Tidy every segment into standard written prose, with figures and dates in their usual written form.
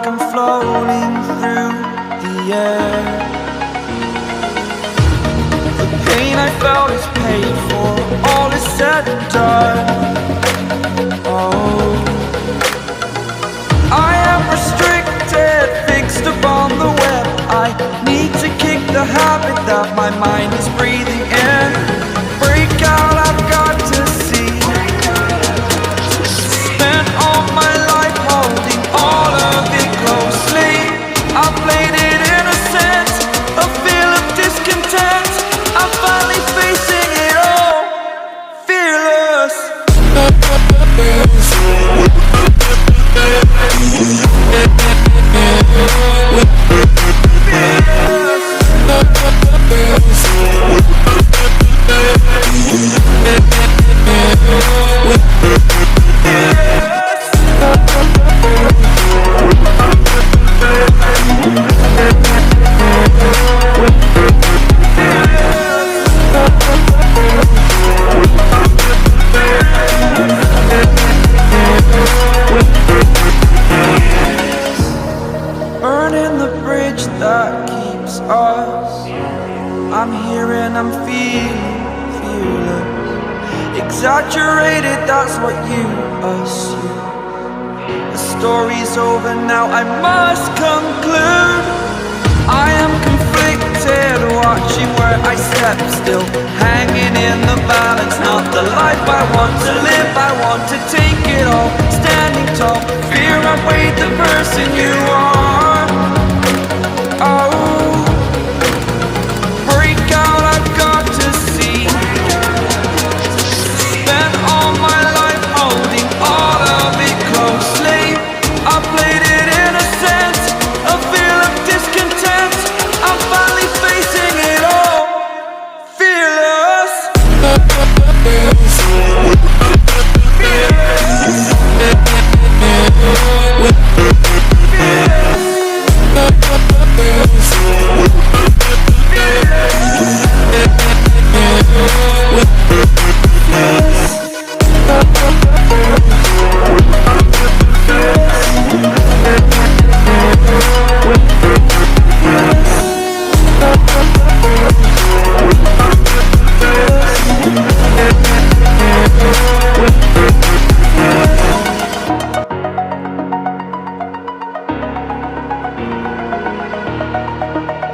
like I'm floating through the air. The pain I felt is paid for, all is said and done. Oh, I am restricted, fixed upon the web. I need to kick the habit that my mind is breathing in. Break out, I've got to see. Spent all my life holding all of it closely. I played it innocent, a feel of discontent. I'm finally facing it all, fearless. Burning the bridge that keeps us. I'm here and I'm feeling fearless. Exaggerated, that's what you assume. The story's over now, I must conclude. I am conflicted, watching where I step still, hanging in the balance. Not the life I want to live, I want to take it all. Standing tall, fear I weighed the person you are. Oh, break out, I've got to see. Spent all my life holding all of it closely. I played it innocent, a feel of discontent. I'm finally facing it all, fearless.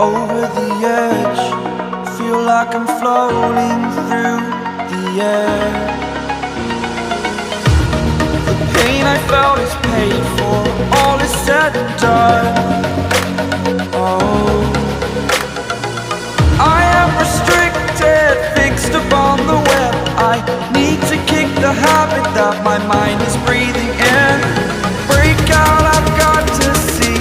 Over the edge, feel like I'm floating through the air. The pain I felt is paid for, all is said and done. Oh, I am restricted, fixed upon the web. I need to kick the habit that my mind is breathing in. Break out, I've got to see.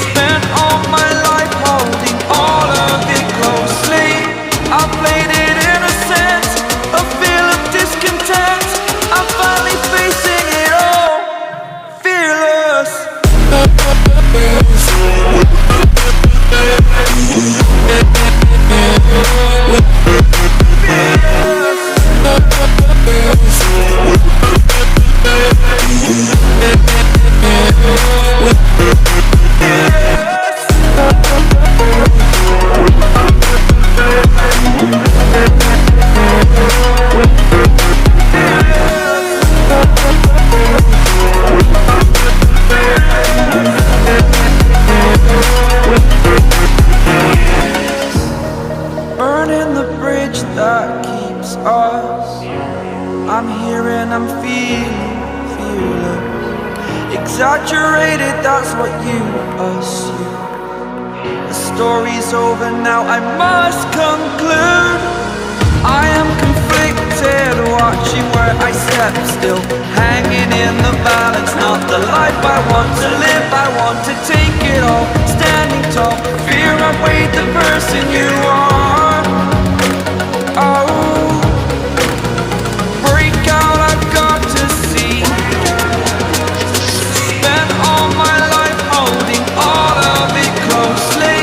Spent all my life holding all of it closely. I played it innocent, a feel of discontent. I'm finally facing it all, fearless. Burning the bridge that keeps us. I'm here and I'm feeling fearless. Exaggerated, that's what you assume. The story's over now, I must conclude. I am conflicted, watching where I step still, hanging in the balance. Not the life I want to live, I want to take it all. Standing tall, fear I weighed the person you are.